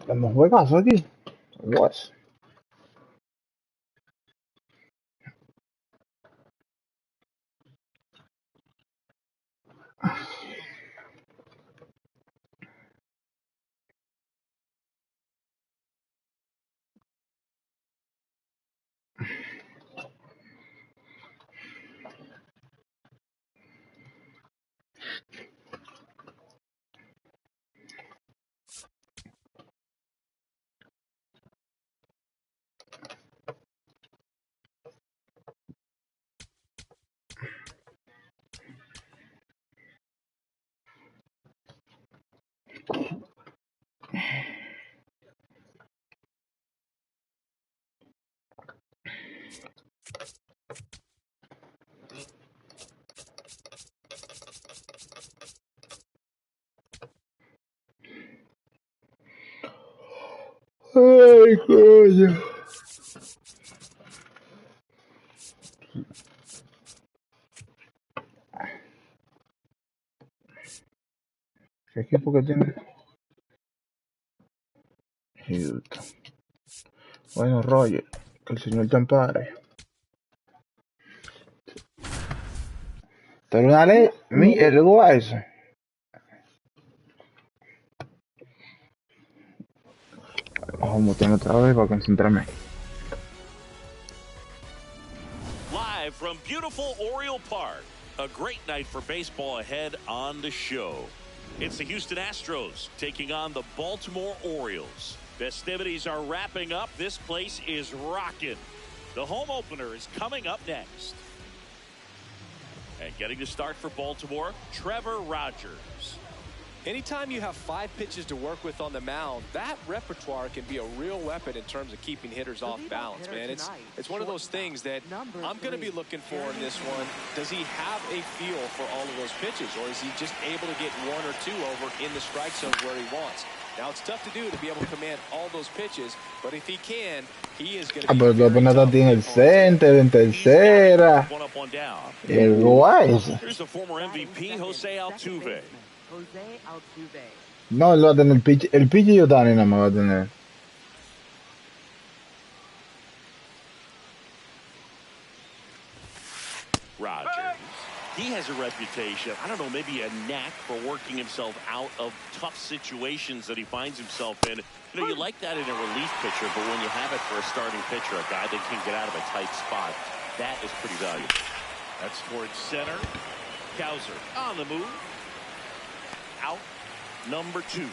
Tenemos juegazo aquí. What? Ay, coño. ¿Qué equipo que tiene? HOU. Bueno, Roger, que el señor te ampare. Terminale el guays. Vamos a otra vez para concentrarme. Live from beautiful Oriole Park, a great night for baseball ahead on the show. It's the Houston Astros taking on the Baltimore Orioles. Festivities are wrapping up. This place is rocking. The home opener is coming up next. And getting to start for Baltimore, Trevor Rogers. Anytime you have 5 pitches to work with on the mound, that repertoire can be a real weapon in terms of keeping hitters off balance, man. It's one of those things that I'm going to be looking for in this one. Does he have a feel for all of those pitches, or is he just able to get 1 or 2 over in the strike zone where he wants? Now, it's tough to do to be able to command all those pitches, but if he can, he is going to be pero lo pones a ti en el center, en tercera. El guays. Here's the former MVP, HOU. No, él va a tener el pitch y Otani nada más va a tener. Rogers. He has a reputation, I don't know, maybe a knack for working himself out of tough situations that he finds himself in. You know, you like that in a relief pitcher, but when you have it for a starting pitcher, a guy that can get out of a tight spot, that is pretty valuable. That's towards center. Cowser on the move. Out. Number 2.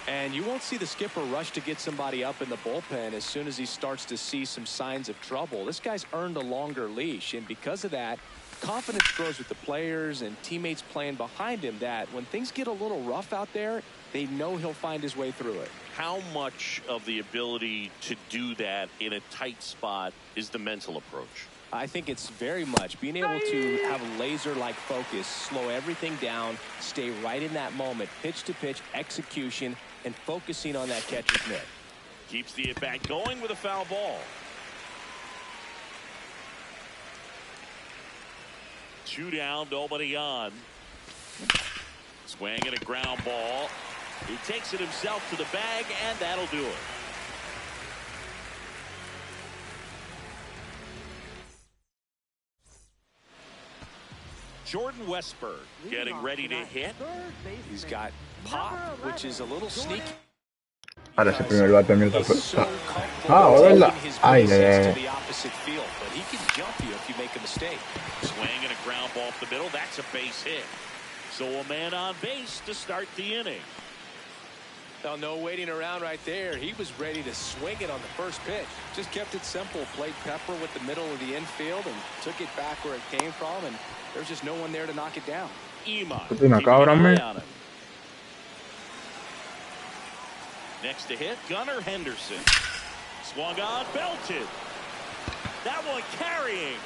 And you won't see the skipper rush to get somebody up in the bullpen as soon as he starts to see some signs of trouble. This guy's earned a longer leash, and because of that, confidence grows with the players and teammates playing behind him, that when things get a little rough out there, they know he'll find his way through it. How much of the ability to do that in a tight spot is the mental approach? I think it's very much being able to have a laser-like focus, slow everything down, stay right in that moment, pitch-to-pitch execution, and focusing on that catcher's mitt. Keeps the at-bat going with a foul ball. 2 down, nobody on. Swing and a ground ball. He takes it himself to the bag, and that'll do it. Jordan Westberg getting ready to hit. He's got pop, which is a little sneaky. Ahora ese primer bate mío está. Ah, ¿verdad? Ay, the opposite field, but he can jump you if you make a mistake. Swing and a ground ball up the middle. That's a base hit. So a man on base to start the inning. Now, no waiting around right there. He was ready to swing it on the first pitch. Just kept it simple. Played pepper with the middle of the infield and took it back where it came from, and there's just no one there to knock it down. Next to hit, Gunnar Henderson. Swung on, belted. That one carrying.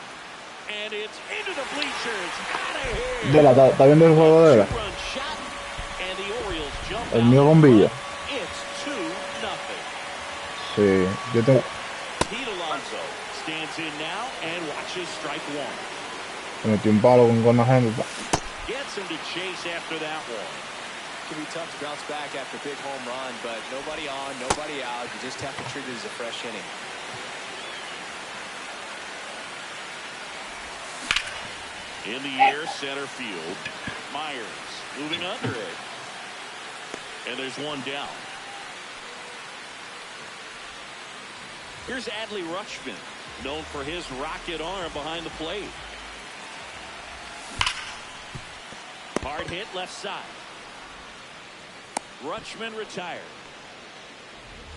And it's into the bleachers. Out of here. De la, ¿está viendo el juego de la? And the Orioles jump El mío con Villa. It's 2-0. Sí, yo tengo. Pete Alonso stands in now and watches strike 1. Se metió un palo con Gunnar Henderson. Gets him to chase after that one. It can be tough to bounce back after a big home run, but nobody on, nobody out. You just have to treat it as a fresh inning. In the air, center field. Myers moving under it. And there's one down. Here's Adley Rutschman, known for his rocket arm behind the plate. Hard hit left side. Rutschman retired.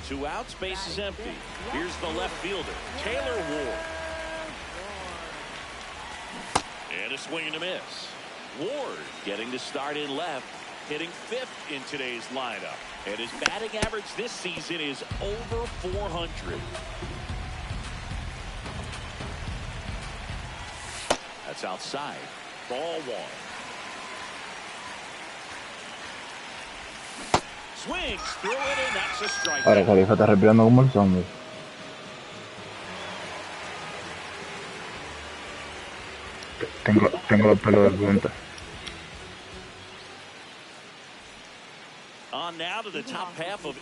2 outs, base is empty. Here's the left fielder, Taylor Ward. And a swing and a miss. Ward getting to start in left, hitting 5th in today's lineup. And his batting average this season is over 400. That's outside. Ball 1. Swings through it, and that's a strike. Ahora Califa está respirando como el zombie. Tengo los pelos de punta. On now to the top half of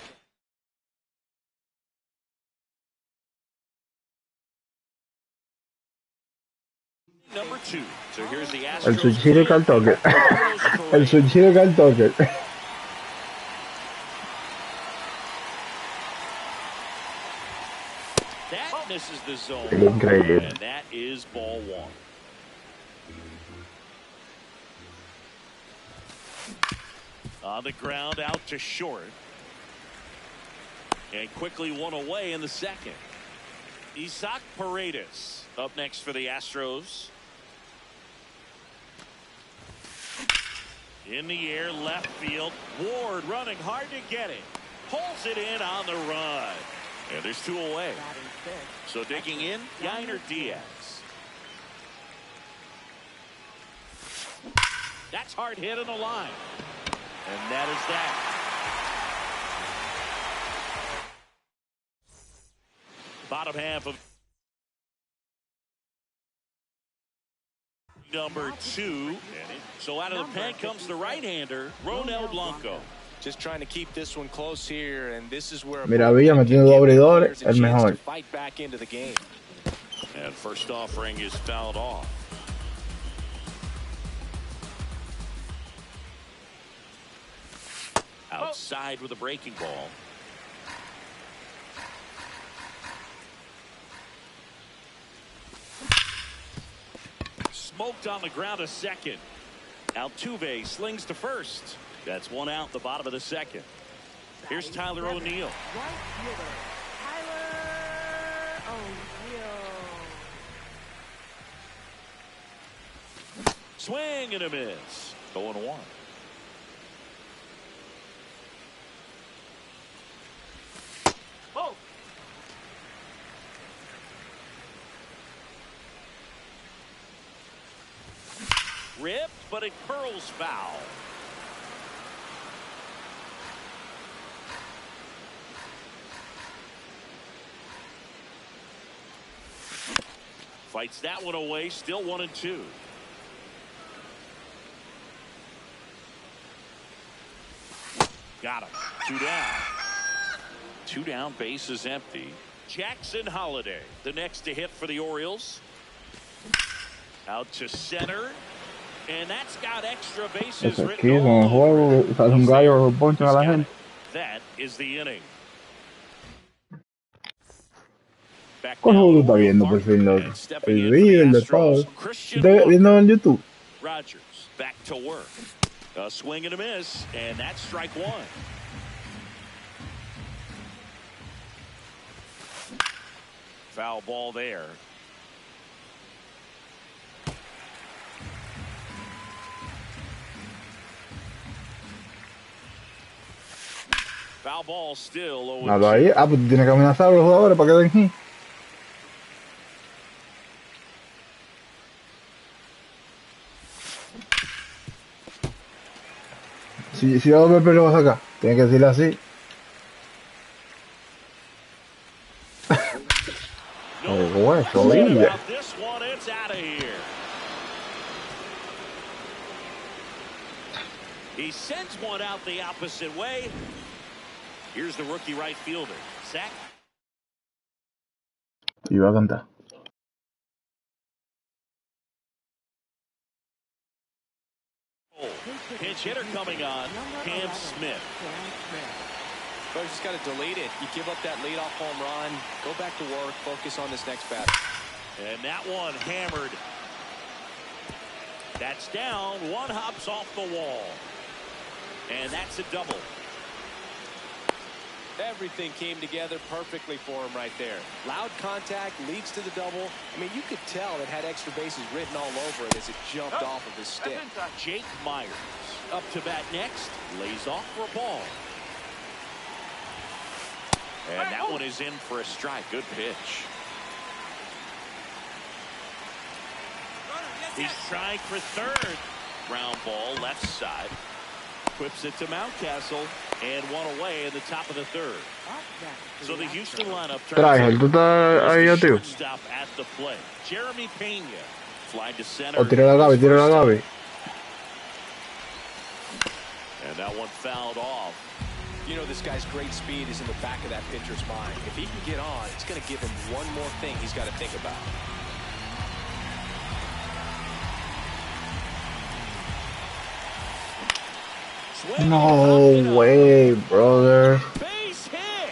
number 2. So here's the Astros. El suicide al toque. El suicide al toque. That misses the zone. Increíble. And that is ball 1. On the ground, out to short. And quickly one away in the second. Isaac Paredes up next for the Astros. In the air, left field. Ward running hard to get it. Pulls it in on the run. And there's 2 away. So digging in, Yainer Diaz. That's hard hit in the line. And that is that. Bottom half of number 2. So out of the pen comes the right-hander, Ronel Blanco. Just trying to keep this one close here, and this is where Mira, Villa metiendo 2 abridores, el mejor. Fight back into the game. And first offering is fouled off. Outside with a breaking ball. Smoked on the ground to second. Altuve slings to first. That's 1 out, the bottom of the second. Here's Tyler O'Neill. Swing and a miss. 0-1. Ripped, but it curls foul. Fights that one away, still 1-2. Got him. 2 down. 2 down, base is empty. Jackson Holiday, the next to hit for the Orioles. Out to center. And that's got extra bases written all over. That is the inning. ¿Cuál juego tú estás viendo, por fin, loco? El video, el de todo. ¿Estás viendo en YouTube? Rogers back to work. A swing and a miss, and that's strike 1. Foul ball there. Foul ball still. Nada ahí. Ah, pues tú tienes que amenazar a los jugadores para que den hit. Si va a volver, lo vas a sacar. Tienes que decirle así. Eso, Villa. He sends one out the opposite way. Here's the rookie right fielder. Zach. Iba a cantar. Pinch hitter coming on, Cam Smith. But you just got to delete it. You give up that leadoff home run, go back to work, focus on this next bat. And that one hammered. That's down. One hops off the wall. And that's a double. Everything came together perfectly for him right there. Loud contact leads to the double. I mean, you could tell it had extra bases written all over it as it jumped off of his stick. Jake Myers up to bat next. Lays off for a ball. And that one is in for a strike. Good pitch. He's trying for third. Ground ball left side. Whips it to Mountcastle. And one away in the top of the third. So the Houston lineup Trae, ¿tú estás ahí a tío? Stop at the plate. Jeremy Pena fly to center. O tira la Gaby, tira la Gaby. And that one fouled off. You know, this guy's great speed is in the back of that pitcher's mind. If he can get on, it's going to give him one more thing he's got to think about. No way, brother. Base hit.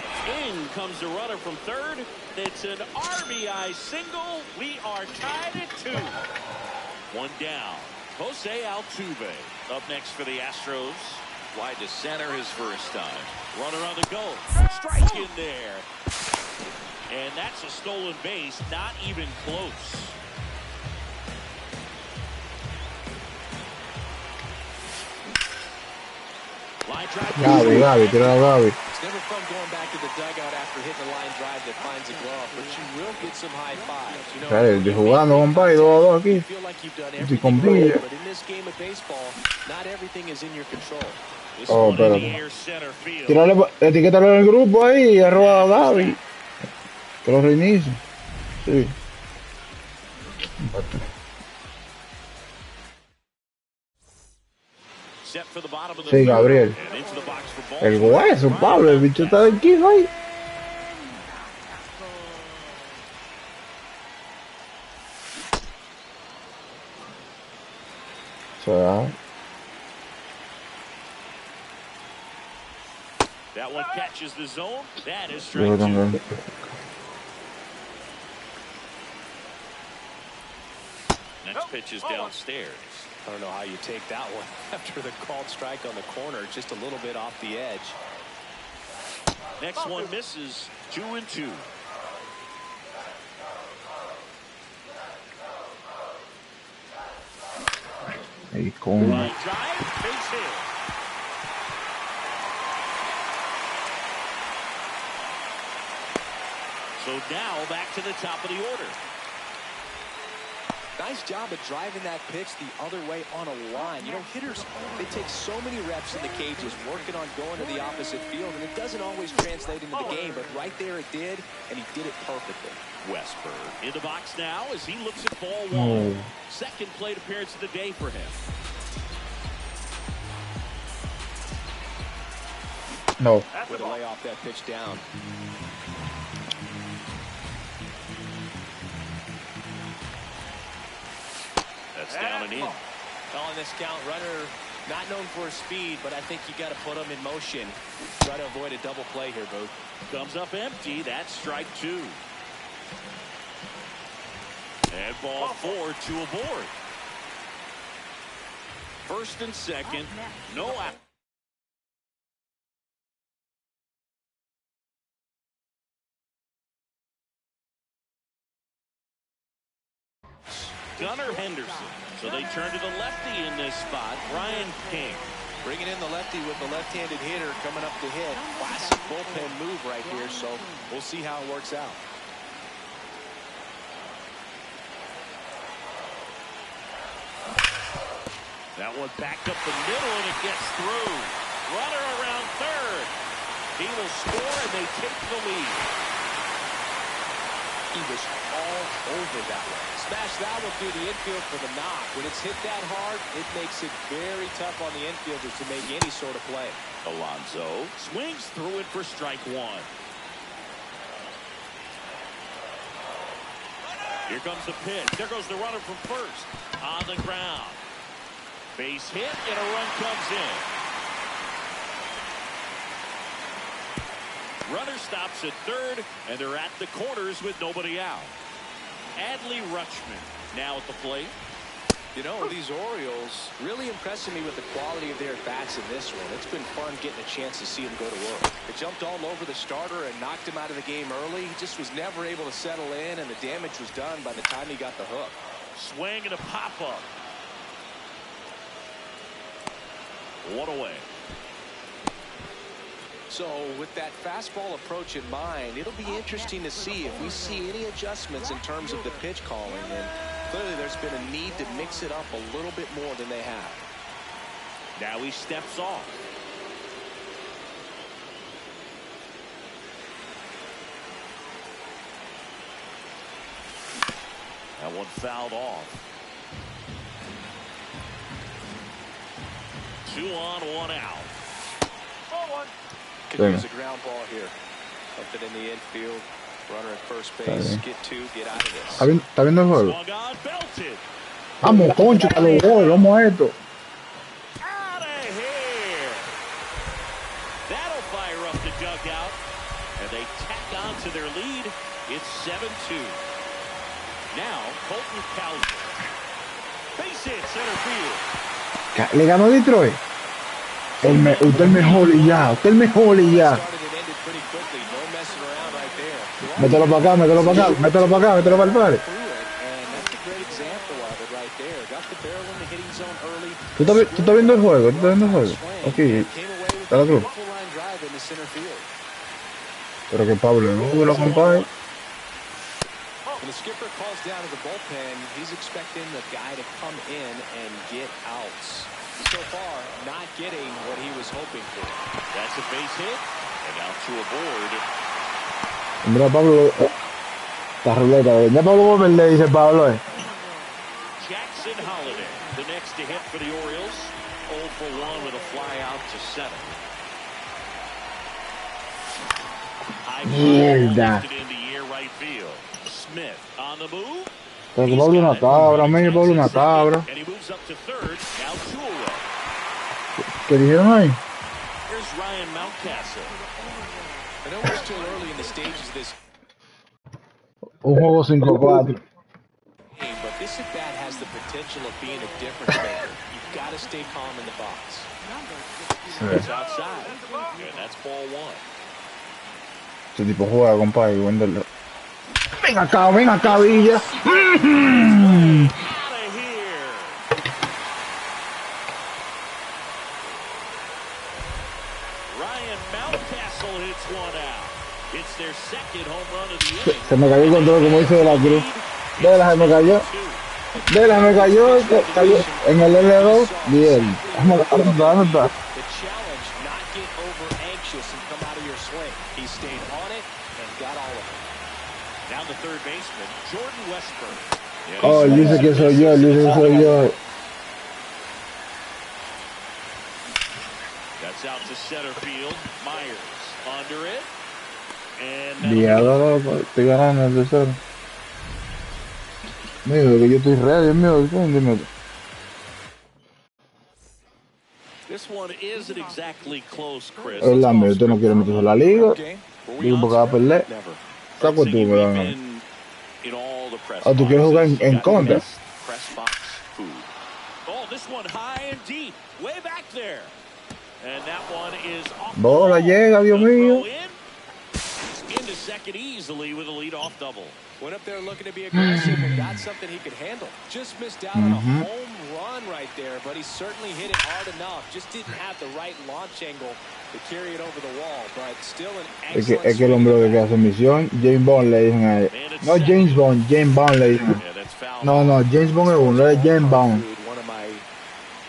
In comes the runner from third. It's an RBI single. We are tied at 2. One down. Jose Altuve up next for the Astros. Wide to center his first time. Runner on the go. Strike in there. And that's a stolen base. Not even close. Gaby, tira la Gaby. It's never fun going back to the dugout after hitting a line drive that finds a glove, but you will get some high fives. You know, Estoy jugando, compadre, 2-2 aquí. you feel like you've done Estoy everything con right, Villa. but in this game of baseball, not everything is in your control. This Oh, one in the espérate. air center field. Tírale, etiquétalo en el grupo ahí y arroba a Gaby. Que lo reinicie. Sí. Set for the bottom of the Sí, third, Gabriel. and into the box for El Baltimore. hueso, Pablo, el bicho está del quijo ahí. So, That one catches the zone. That is yo strike 2. también. Next pitch is downstairs. I don't know how you take that one after the called strike on the corner, just a little bit off the edge. Next one misses. 2-2. Ahí con. Line drive, base hit. So now back to the top of the order. Nice job of driving that pitch the other way on a line. You know, hitters, they take so many reps in the cages working on going to the opposite field, and it doesn't always translate into the game, but right there it did, and he did it perfectly. Westberg in the box now as he looks at ball 1. Oh. Second plate appearance of the day for him. No. Way to lay off that pitch down. That's down and in. On this count, runner not known for his speed, but I think you got to put him in motion. Try to avoid a double play here, Booth. Comes up empty. That's strike 2. And ball 4, 2 aboard. First and second. No out. Gunnar Henderson. So they turn to the lefty in this spot. Brian King. Bringing in the lefty with the left-handed hitter coming up to hit. Classic bullpen move right here, so we'll see how it works out. That one backed up the middle, and it gets through. Runner around third. He will score, and they take the lead. He was all over that one. Smash that one through the infield for the knock. When it's hit that hard, it makes it very tough on the infielders to make any sort of play. Alonso swings through it for strike one. Here comes the pitch. There goes the runner from first. On the ground. Base hit and a run comes in. Runner stops at third, and they're at the corners with nobody out. Adley Rutschman now at the plate. You know, these Orioles really impressing me with the quality of their bats in this one. It's been fun getting a chance to see them go to work. It jumped all over the starter and knocked him out of the game early. He just was never able to settle in, and the damage was done by the time he got the hook. Swing and a pop-up. One away. So with that fastball approach in mind, it'll be interesting to see if we see any adjustments in terms of the pitch calling. And clearly there's been a need to mix it up a little bit more than they have. Now he steps off. That one fouled off. 2 on, 1 out. Could use a ground ball here. Something in the infield. Runner at first base. Get 2, get out of this. ¿Está viendo el juego? Swung on, belted. Vamos, concho, a los goles, vamos a esto. Out of here. That'll fire up the dugout. And they tack on to their lead. It's 7-2. Now, Colton Cowser. Base hit, center field. Le ganó Detroit. Usted es mejor y ya. Usted es mejor y ya. Mételo para acá, mételo para acá, mételo para acá, mételo para el padre. ¿Tú estás viendo el juego? ¿Tú estás viendo el juego? Ok. Está la cruz. Pero que Pablo no lo acompañe. When the skipper calls down to the bullpen, he's expecting the guy to come in and get outs. So far, not getting what he was hoping for. That's a base hit, and out to a board. Mira, Pablo, la ruleta. Ya Pablo Gómez le dice Pablo. Jackson Holiday, the next to hit for the Orioles. 0 for 1 with a fly out to center. Mierda. In the air right field. Smith on the move. Pero que Pablo una cabra, Pablo una cabra. And he moves up to third. Now 2 away. ¿Qué dijeron ahí? Here's Ryan Mountcastle. I know we're still early in the stages of this. Un juego 5-4. But this at bat has the potential of being a difference maker. You've got to stay calm in the box. It's outside. And that's ball 1. Este tipo juega, compadre, venderlo. Ven acá, Villa. Se me cayó el control, como dice de la cruz. Se me cayó. Me cayó en el L2. Bien. ¿Dónde está? Oh, él dice que soy yo, That's out to center field. Myers under it. Estoy ganando el tercero. Mío, que yo estoy ready, mío. This one isn't exactly close, Chris. El Lambert, usted no quiere meterse en la liga. Digo, porque va a perder. Saco tú, me van a... Ah, tú quieres jugar en contra. Bola llega, Dios mío. Into second easily with a leadoff double. Went up there looking to be aggressive and got something he could handle. Just missed out on a home run right there, but he certainly hit it hard enough. Just didn't have the right launch angle to carry it over the wall, but still an excellent. Es que el hombre que hace misión, James Bond le dicen a él. No James Bond le dicen. No, James Bond es uno, es James Bond. One of my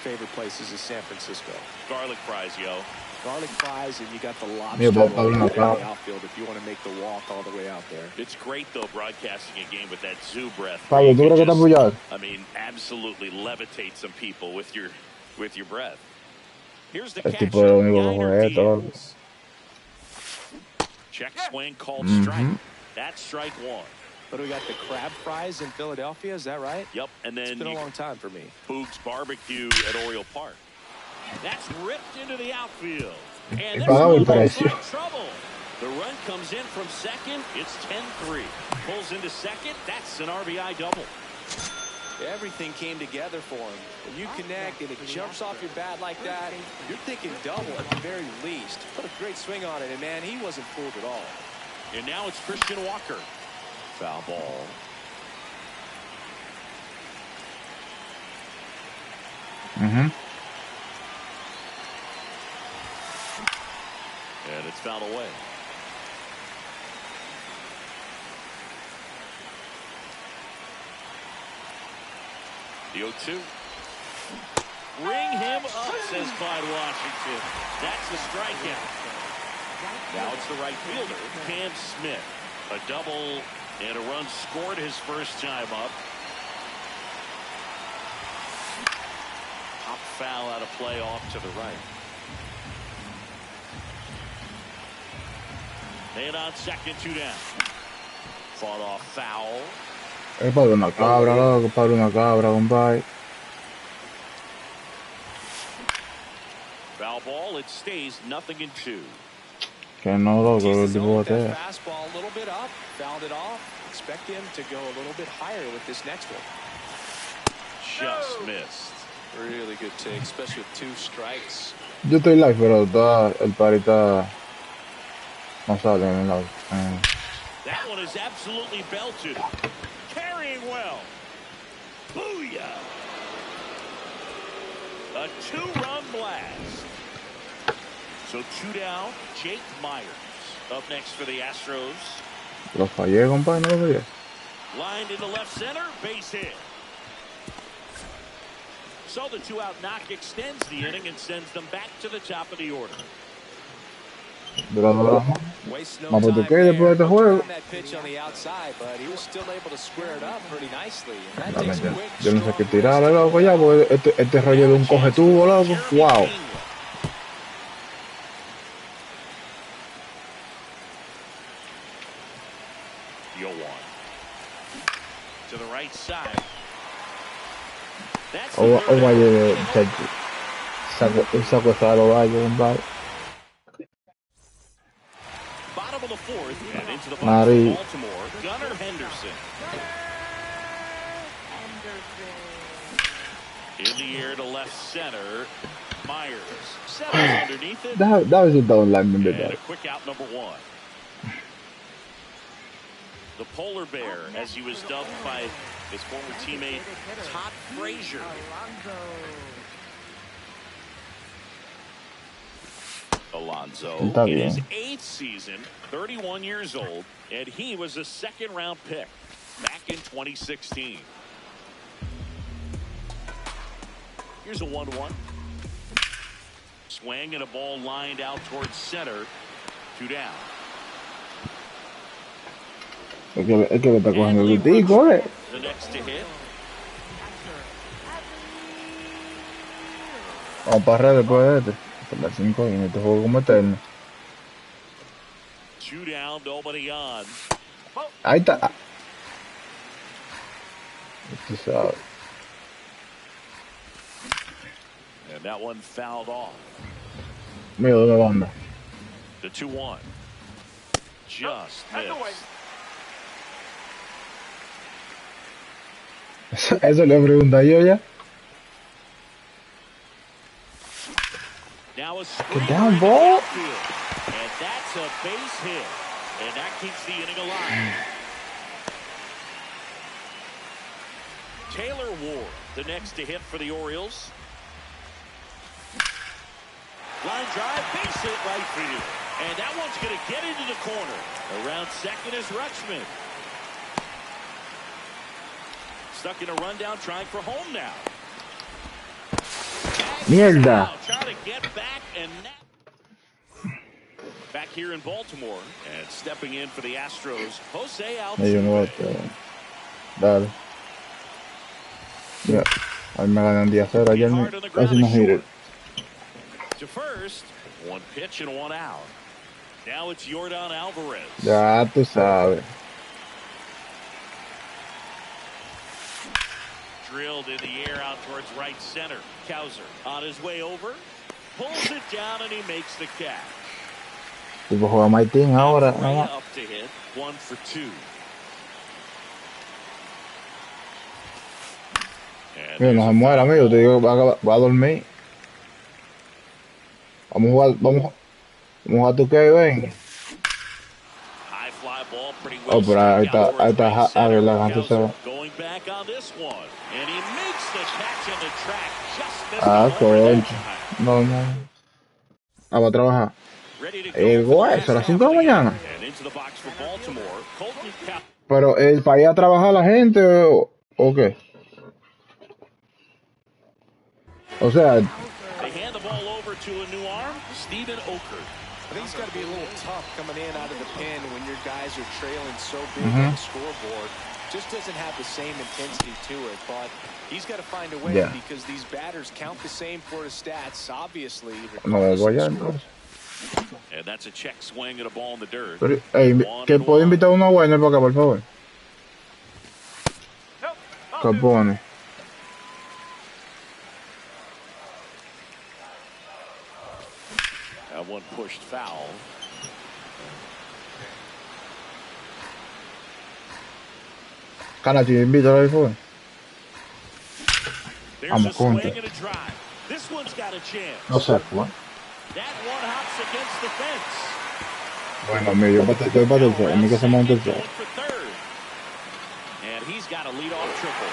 favorite places is San Francisco. Garlic fries, yo. Garlic fries, and you got the Mira, lobster Pablo roll no in the acaba. outfield if you want to make the walk all the way out there. It's great, though, broadcasting a game with that zoo breath. Pablo, ¿tú crees que está apoyado? I mean, absolutely levitate some people with your breath. Here's the El catcher, tipo de lo único que Yainer juega esto. Diaz. Check swing called strike. That's strike one. But we got the crab fries in Philadelphia, is that right? Yep, and then it's been a long time for me. Boog's Barbecue at Oriole Park. That's ripped into the outfield. And this Pagaba el one looks precio. like trouble. The run comes in from second. It's 10-3. Pulls into second. That's an RBI double. Everything came together for him. When you connect and it jumps off your bat like that, you're thinking double at the very least. Put a great swing on it, and man, he wasn't fooled at all. And now it's Christian Walker. Foul ball. And it's fouled away. The 0-2. Ring him up, says Clyde Washington. That's the strikeout. Now it's the right fielder, Cam Smith. A double and a run scored his first time up. Pop foul out of play off to the right. And on second, 2 down. Fought off foul. Es para una cabra, loco, para una cabra, compadre. Foul ball, it stays 0-2. Que no, loco, el tipo de fastball a little bit up, fouled it off. Expect him to go a little bit higher with this next one. Just missed. Really good take, especially with 2 strikes. Yo estoy live, pero el pari está... No sale en el live. That one is absolutely belted. Carrying well. Booyah! A 2-run blast. So 2 down, Jake Myers up next for the Astros. Lo fallé, compadre, no lo fallé. Lined into left center, base hit. So the 2-out knock extends the inning and sends them back to the top of the order. Vamos a tocar después de este juego. Yo no sé qué tirarle, loco, ya, porque este rollo de un coge tubo, loco. Wow. O vaya de saco esta lo vaya, compadre. Bottom of the 4th and into the Mari. Baltimore, Gunnar Henderson. In the air to left center, Myers. Settles underneath it. That was a down lineman did And that. a quick out number 1. The polar bear, as he was dubbed by his former teammate Todd Frazier. Alonso in his 8th season, 31 years old, and he was a 2nd-round pick back in 2016. Here's a 1-1. Swing and a ball lined out towards center. 2 down. Es que me está cogiendo el gustico, The next to hit. Vamos para red después de este. Hasta las 5 y en este juego como eterno. 2 down, nobody on. Ahí está. Tú sabes. And that one fouled off. Mira de la banda. The 2-1. Just missed. Eso le pregunto yo ya. Now a Get down, ball. And that's a base hit. And that keeps the inning alive. Taylor Ward, the next to hit for the Orioles. Line drive, base hit right field. And that one's going to get into the corner. Around second is Rutschman. Stuck in a rundown, trying for home now. Mierda. Trying to get back and here in Baltimore. And stepping in for the Astros, HOU. Yo no voy a Dale. Ya. Ahí me ganan 10-0. Ayer casi no giré. To first, one pitch and one out. Now it's Yordan Alvarez. Ya tú sabes. Drilled in the air out towards right center. Kowser on his way over. Pulls it down and he makes the catch. Tipo juega Maitín ahora. Up to hit. 1 for 2. Mira, no se muera, amigo. Te digo, va a dormir. Vamos a jugar tu que ven. Oh, pero ahí está Arregla, se va. Ah, concha. No. Va a trabajar. Güey, será 5 de la mañana. Pero, ¿para ir a trabajar la gente o qué? O sea... I think it's got to be a little tough coming in out of the pen when your guys are trailing so big on the scoreboard. Just doesn't have the same intensity to it, but he's got to find a way because these batters count the same for his stats, obviously. No, voy a entonces. And that's a check swing at a ball in the dirt. Pero, ¿que puedo invitar a uno bueno para acá, por favor? ¿Qué pone? One pushed foul. Cara, te invito a la favor. Vamos contra. This one's got a chance. No sé, ¿no? That one hops against the fence. Bueno, amigo, yo para el tercero. A mí que se monte el tercero. And he's got a lead-off triple.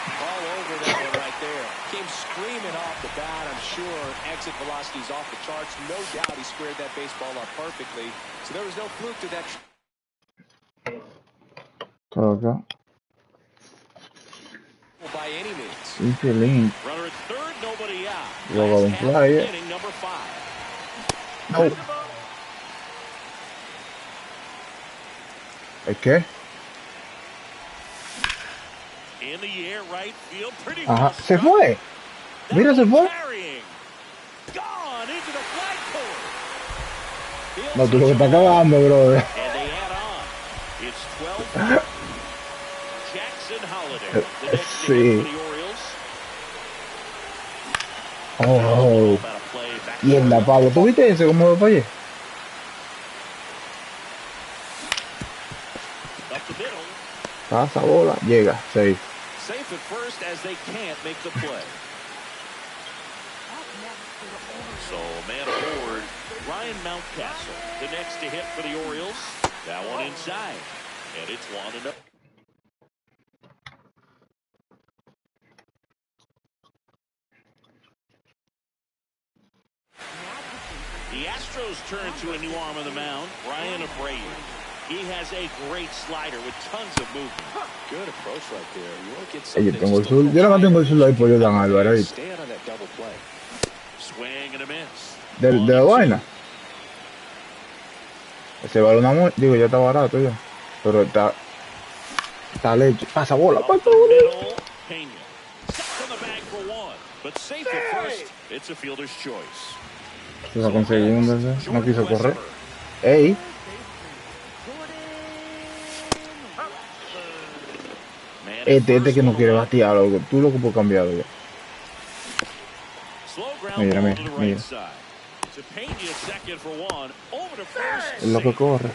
All over that one right there. Came screaming off the bat. I'm sure exit velocity's off the charts. No doubt he squared that baseball up perfectly. So there was no fluke to that. Coloca. By any means. Infeliz. Runner at third, nobody out. Luego un fly. Number 5. No. ¿Es qué? In the air, right field, pretty Ajá, se fue. Mira, se fue. No, tú lo que estás cagando, brother. Sí. Oh. Mierda, Pablo. ¿Tú viste ese cómo lo fallé? Pasa bola, llega, safe. Safe at first as they can't make the play. So man aboard, Ryan Mountcastle, the next to hit for the Orioles. That one inside, and it's 1-0. The Astros turn to a new arm on the mound, Ryan Abreu. He has a great slider with tons of movement. Good approach right there. You won't get something. Yo no tengo el sur ahí por Dan Álvarez. Swing and a miss. De la vaina. Ese balón digo, ya está barato ya. Pero está leche. Pasa bola, pasa bola. Se va a conseguir un deseo. No quiso correr. Ey. Este que no quiere batear, loco. Tú loco por cambiado ya. Mira. Es lo que corre.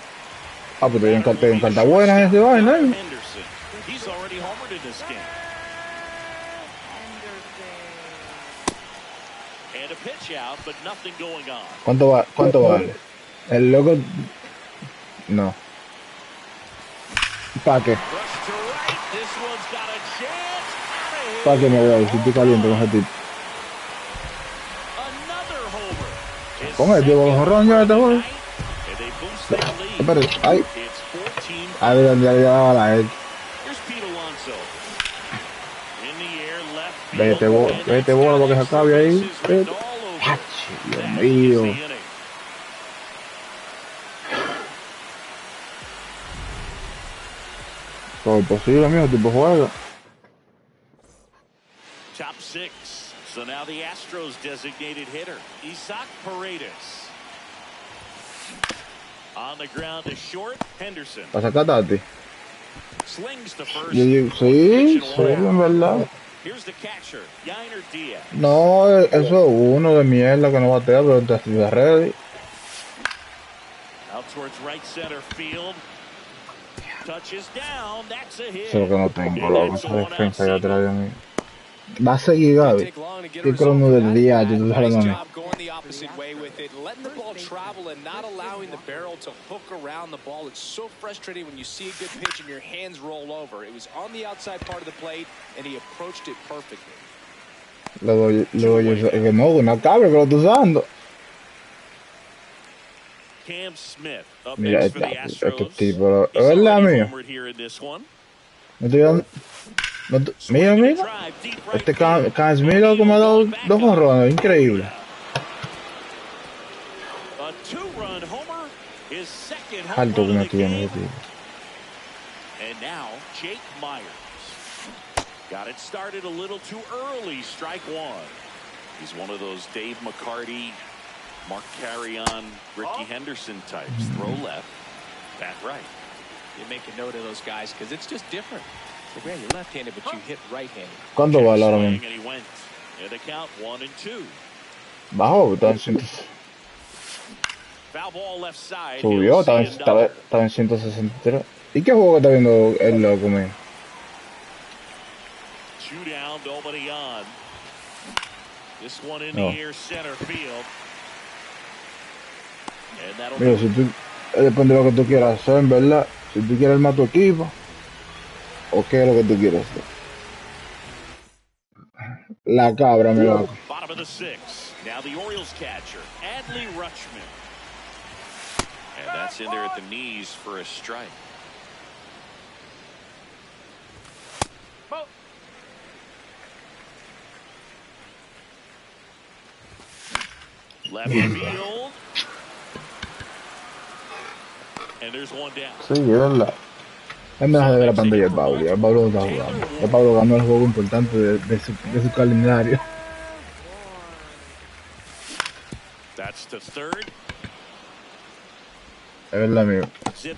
Ah, pero hay un carta buena en este vaina, ¿eh? ¿Cuánto vale? El loco... No. ¿Para qué? ¿Para qué me voy a decir? Estoy caliente con ese tipo. Con el Diego Jorrón ya te voy. Espera, ay. A ver, ya la él. Vete bola porque se acabe ahí. Dios mío. Todo es posible, amigo, tipo juega. Top 6. So now the Astros designated hitter, Isaac Paredes. On the ground to short, Henderson. ¿Para sacarte? Slings the first. Sí, en verdad. Here's the catcher, Yainer Diaz. No, eso es uno de mierda que no batea, pero está ready. Out towards right center field. Touches down, that's a hit. Eso es lo que no tengo, loco, esa defensa allá atrás de mí. Va a seguir Gaby. Qué crono del día, yo tú sabes dónde. Going the opposite way with it, letting the ball travel and not allowing the barrel to hook around the ball. It's so frustrating when you see a good pitch and your hands roll over. It was on the outside part of the plate and he approached it perfectly. Luego no, una cabra que lo estoy usando. Cam Smith up Mira, next for the este Astros. tipo, He's es verdad, already mío. homered here in this one. No estoy dando. Mira, mira. Este Cam Smith que me ha dado 2 jonrones, increíble. A 2-run homer, his second home Alto que run me of the tiene game. ese tipo. And now Jake Myers. Got it started a little too early, strike one. He's one of those Dave McCarty, Mark Carrion, Ricky Henderson types. Throw left, bat right. You make a note of those guys because it's just different. So, man, you're left-handed, but you hit right-handed. ¿Cuánto vale ahora mismo? And he went. In the count 1-2. Bajó, está en 100. Foul ball left side. Subió, estaba en 163. ¿Y qué juego está viendo el loco, mío? 2 down, nobody on. This one in the air center field. And that'll Mira, si tú, depende de lo que tú quieras hacer, en verdad. Si tú quieres armar tu equipo, o qué es lo que tú quieres hacer. La cabra, mi loco. Bottom of the 6th. Now the Orioles catcher, Adley Rutschman. And that's in there at the knees for a strike. Left field. And there's one down. Sí, es verdad. Es mejor de la pantalla el Pablo. El Pablo no está jugando. El Pablo ganó el juego importante de su calendario. That's the third. Es verdad, amigo.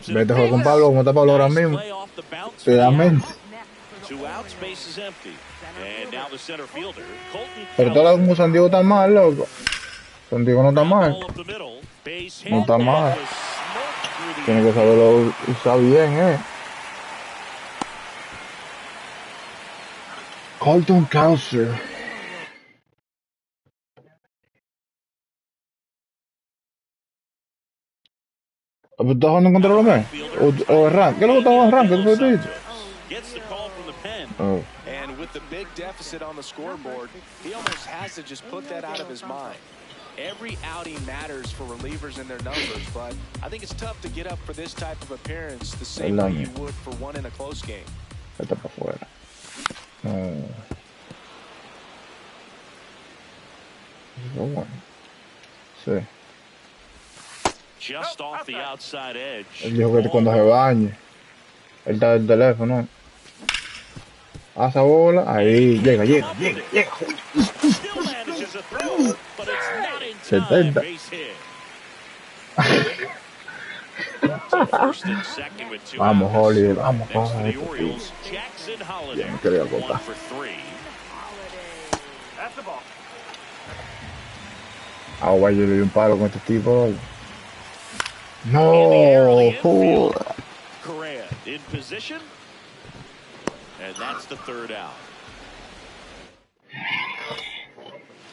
Vete a jugar con Pablo, como está Pablo ahora mismo. Te da mente. 2 outs, base is empty. And now the center fielder, Colton. Pero todo como San Diego está mal, loco. San Diego no está mal. No está mal. Tiene que saberlo usar bien, Colton Cowser. ¿Estás jugando contra los Mets? ¿O rank? ¿Qué es lo que estás jugando rank? ¿Qué tú dijiste? Oh. And with the big deficit on the scoreboard, he almost has to just put that out of his mind. Every outing matters for relievers and their numbers, but I think it's tough to get up for this type of appearance the same way you would for one in a close game. Vete para afuera. No. Bueno. Sí. Just off the outside edge. Él dijo que cuando se bañe. Él está en el teléfono. A esa bola. Ahí. Llega. 70. Vamos, Holly. Vamos, Holly. Ya me quería cortar. Agua, yo le di un palo con este tipo. No, joder. Correa in position. And that's the third out.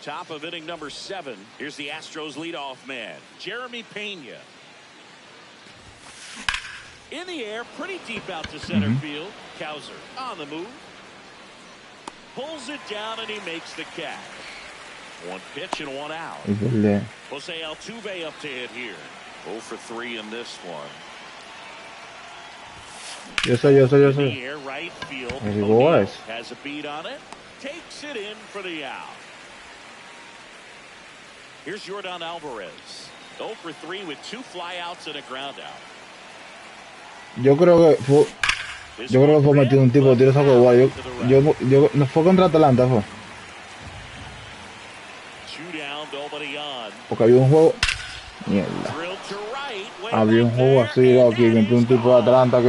Top of inning number 7. Here's the Astros leadoff man, Jeremy Pena. In the air, pretty deep out to center field. Cowser on the move. Pulls it down and he makes the catch. 1 pitch and 1 out. Jose Altuve up to hit here. 0 for 3 in this one. Yo sé. In the air, right field. O'Neal has a beat on it. Takes it in for the out. Here's Yordan Alvarez. 0 for 3 with 2 flyouts and a ground out. Yo creo que Yo creo que fue metido un tipo de tiro saco guay. No fue contra Atlanta, fue. Porque había un juego. Mierda. Había un juego así, loco, y metió un tipo de Atlanta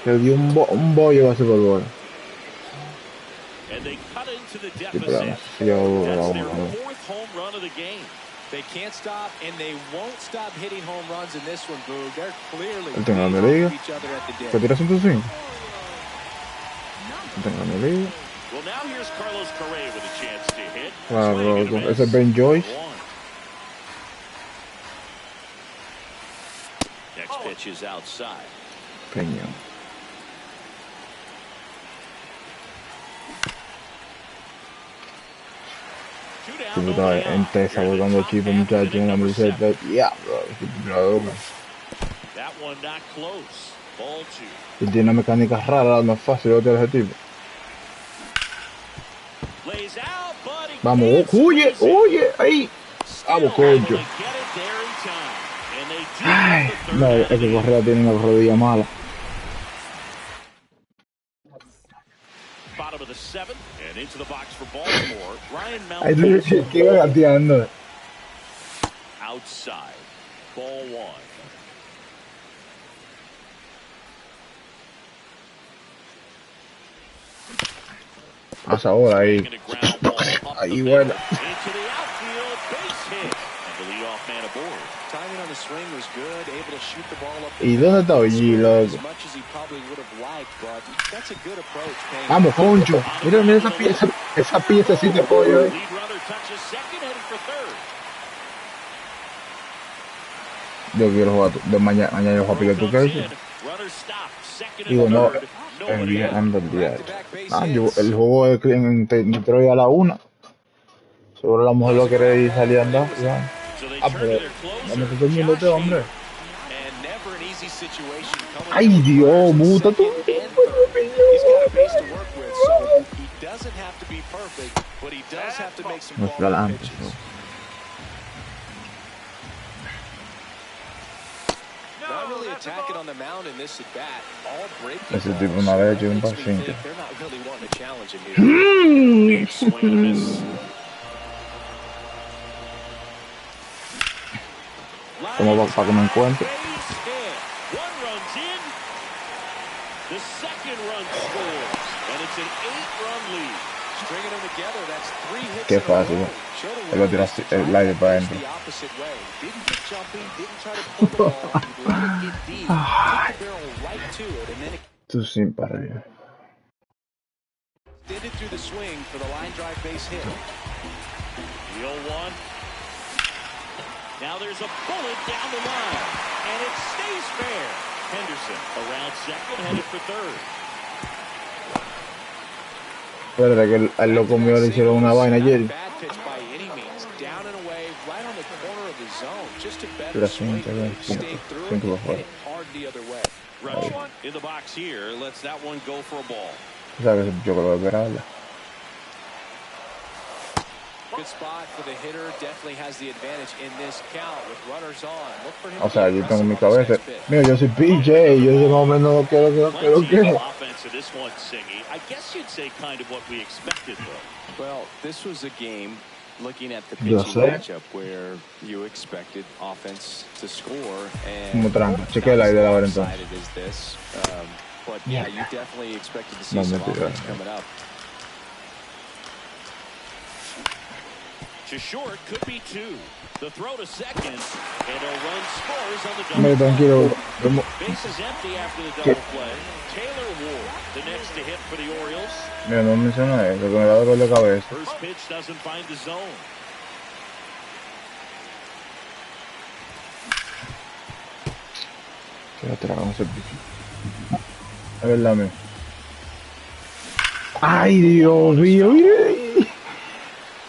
que dio un bollo a ese Super Bowl. They can't stop, and they won't stop hitting home runs in this one, Boo. They're clearly playing off each other at the deck. ¿Te tiras un swing? Well, now here's Carlos Correa with a chance to hit. Claro, ese es Ben Joyce. Next pitch is outside. Peña. Tipo, estaba sabotando chip, muchachos, en la camiseta. Diablo, tiene una mecánica rara, no es fácil otra ese tipo. Vamos, huye, ahí. Vamos, coño. Ay, no, es que Correa tiene una rodilla mala. Bottom of the seventh and into the box for Baltimore. Ryan Ahí te iba gateando. Outside. Ball one. Hasta ahora ahí. Ahí bueno. ¿Y dónde está Oji, loco? Vamos, concho. Mira esa pieza de pollo. Yo quiero jugar mañana yo juego a Piquet, ¿tú qué dices? Digo, no, el día del día. El juego en Detroit a la 1. Seguro la mujer lo quiere ir salir a andar. Pero no me estoy durmiendo este hombre. Ay, Dios, muta tú. No es galante. Ese tipo una vez hecho un paciente. ¿Cómo va para que me encuentre? Qué fácil. Él lo tira el aire para adentro. Tú sin para arriba. Now there's a bullet down the line, and it stays fair. Henderson around second, headed for third. Verdad que el loco mío le hicieron una vaina ayer. In the box here, lets that one go for a ball. Sabes, yo creo que verla. Good spot for the hitter. Definitely has the advantage in this count with runners on. Look for him. O sea, yo tengo mi cabeza. Mira, yo soy PJ. Yo de momento no quiero que. Offense in this one, Singy. I guess you'd say kind of what we expected, though. Well, this was a game looking at the pitching matchup where you expected offense to score and decided is this. But yeah, you definitely expected to see some offense coming up. To short could be two. The throw to second, and a run scores on the double play. Base is empty after the double play. Taylor Ward, the next to hit for the Orioles. Mira, no menciona eso, que me da dolor de cabeza. First pitch doesn't find the zone. Quédate, vamos a es verdad, mío. Ay, Dios mío,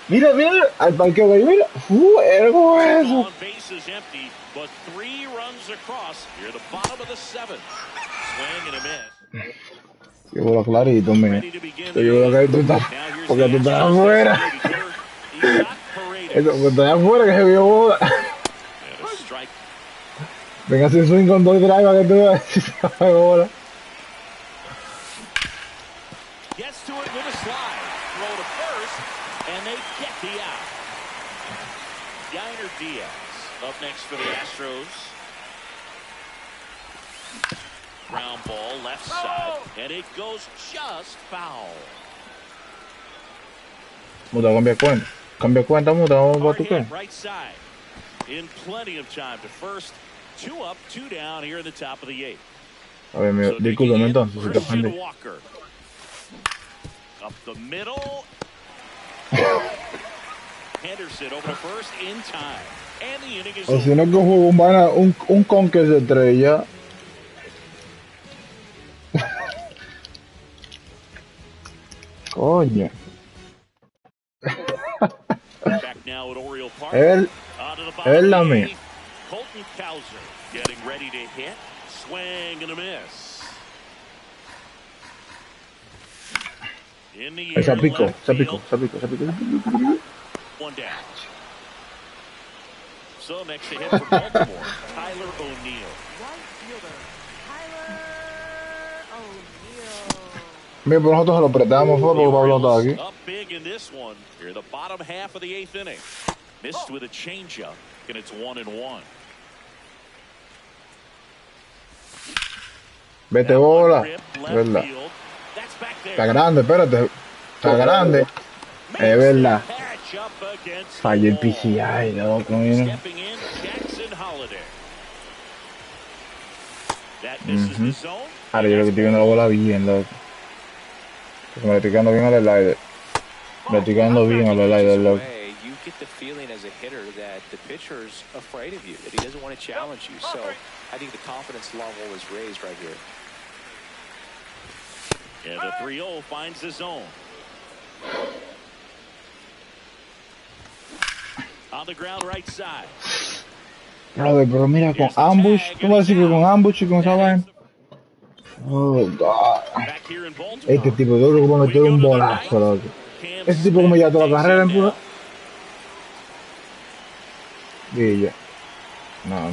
mira, al parqueo ahí, mira. Fuego eso. Yo voy a clarito, mira. Yo voy a tú estás, porque tú estás afuera. Eso, porque estás afuera que se vio boda. Venga, sin swing con dos drives que tú vas a bola. Gets to it with a slide. Throw to first, and they get the out. Yainer Diaz up next for the Astros. Ground ball left side, and it goes just foul. Muda, cambia cuenta, muda, vamos a tu qué. Right side. In plenty of time to first. 2 up, 2 down here in the top of the 8th. A ver, mío, discúlpame entonces, si te ofendí. Up the middle. Henderson over to first in time. And the inning is o si no que juego un con que se estrella. Coño. Back now at Oriole Park. Es la mía. Colton Cowser getting ready to hit. Swing and a miss. In the air, Esa pico. One down. So next to hit for Baltimore, Tyler O'Neill. Right fielder, Tyler O'Neill. Mira, por nosotros lo apretamos porque Pablo está aquí. Up big in this one. Here in the bottom half of the 8th inning. Missed with a changeup, and it's 1-1. Vete bola, verdad. Está grande, espérate. Está grande. Es verdad. Fallé el PCI, loco, mira. Ahora yo lo que estoy viendo la bola bien, loco. Porque me le estoy quedando bien al slider. Me estoy quedando bien al slider, loco. You get the feeling as a hitter that the pitcher's afraid of you, that he doesn't want to challenge you. So I think the confidence level is raised right here. And the 3-0 finds the zone. On the ground right side. Brother, pero mira, con ambush, ¿cómo vas a decir que con ambush y con esa vaina? Oh, God. Este tipo, yo creo que va a meter un bolazo, loco. Este tipo como ya toda la carrera en pura. Y ya. No.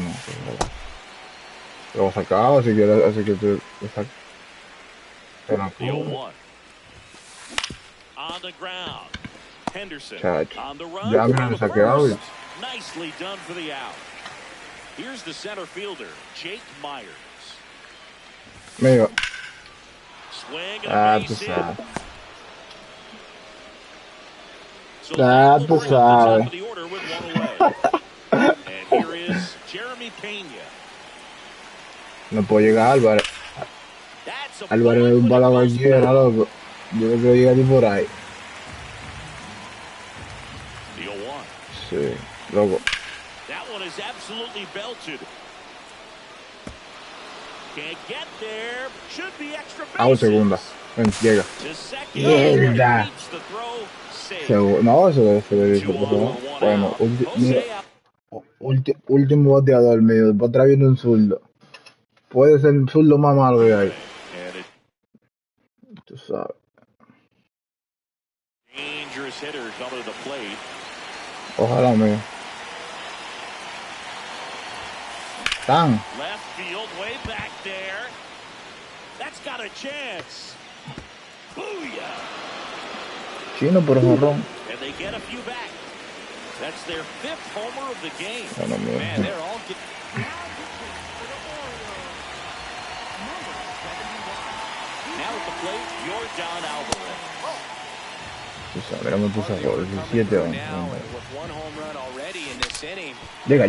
Lo sacaba, así que te saco. Pero on the ground. Henderson on the run. Ya me lo saqué hoy. Nicely done for the out. Here's the center fielder, Jake Myers. Mira. Swing and a base hit. So tú sabes. the order with one away. And here is Jeremy Pena. No puedo llegar a Álvarez. Álvarez es un bala cualquiera, loco. Yo no quiero llegar ni por ahí. Sí, loco. That one is absolutely belted. Can't get there. Should be extra bases. Hago segunda. Ven, llega. Mierda. No, eso debe ser. Bueno, último bateador mío. Después atrás viene un zurdo. Puede ser el zurdo más malo que hay. Tú sabes. Dangerous hitter coming to the plate. Ojalá mío. Tan. Left field, way back there. That's got a chance. Booyah. Chino por jorrón. And they get a few back. That's their 5th homer of the game. Bueno, man, they're all getting... Now at the plate, Yordan Alvarez. Mira, me puse a jugar 17 años. Llega.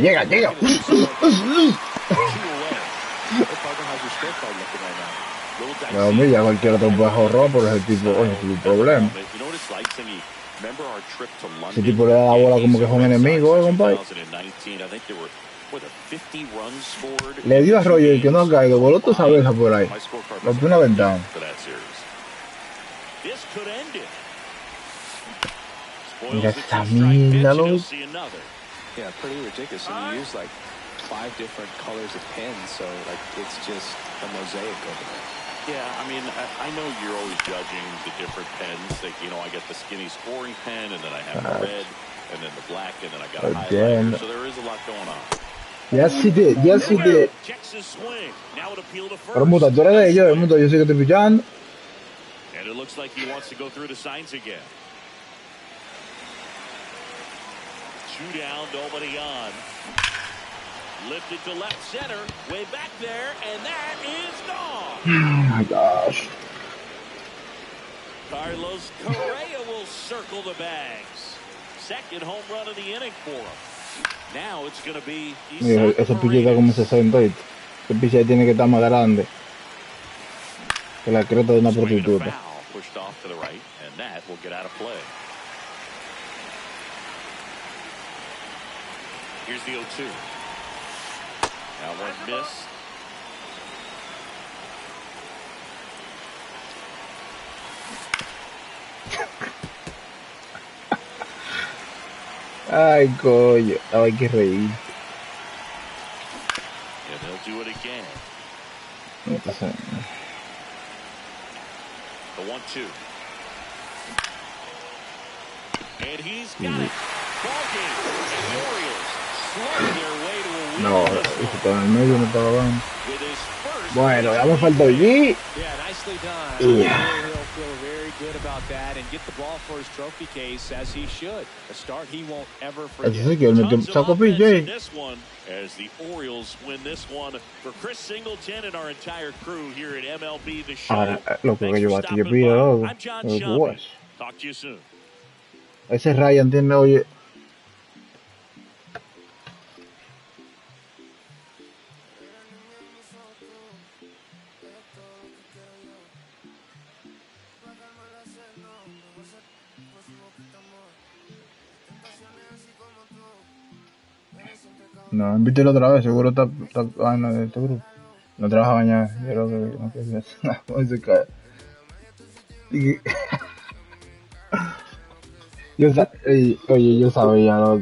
No, mira, cualquier otro puede ahorrar por ese tipo, es un problema. Ese tipo le da la bola como que es un enemigo, compadre. Le dio a Roger que no ha caído, voló toda esa vez por ahí. Rompió una ventana. Mira esta mierda, loco. Yeah, pretty ridiculous. And you use like 5 different colors of pens, so like it's just a mosaic over there. Yeah, I mean, I know you're always judging the different pens. Like, you know, I get the skinny scoring pen, and then I have the red, and then the black, and then I got a highlighter. So there is a lot going on. Yes, he did. Pero muta, tú eres de ellos, muta, yo sé que estoy pillando. And it looks like he wants to go through the signs again. 2 down, nobody on. Lifted to left center, way back there, and that is gone. Oh my gosh. Carlos Correa will circle the bags. Second home run of the inning for him. Now it's going to be. Mira, ese piche está como 60. Ese piche tiene que estar más grande que la creta de una prostituta. Pushed off to the right, and that will get out of play. Here's the 0-2. Now one miss. Ay, coño, hay que reír. And they'll do it again. No pasa nada. The 1-2. And he's got it. Ball game. And the Orioles slow their way to a win. No, eso está en el medio, no está grabando. With his first. Bueno, ya me faltó allí. Yeah, nicely done. Yeah. He'll feel very good about that and get the ball for his trophy case as he should. A start he won't ever forget. Eso sí que él metió Tons of saco offense in PJ. this one as the Orioles win this one. For Chris Singleton and our entire crew here at MLB The Show. Ahora, loco, Thanks que yo for bati, yo stopping pido, by. loco. I'm John Loco, Shambi. what? Talk to you soon. Ese Ryan tiene, oye. No, invítelo otra vez, seguro está no, de este grupo. No trabaja mañana, yo creo que no quiere hacer nada, se cae. Oye, yo sabía, loco.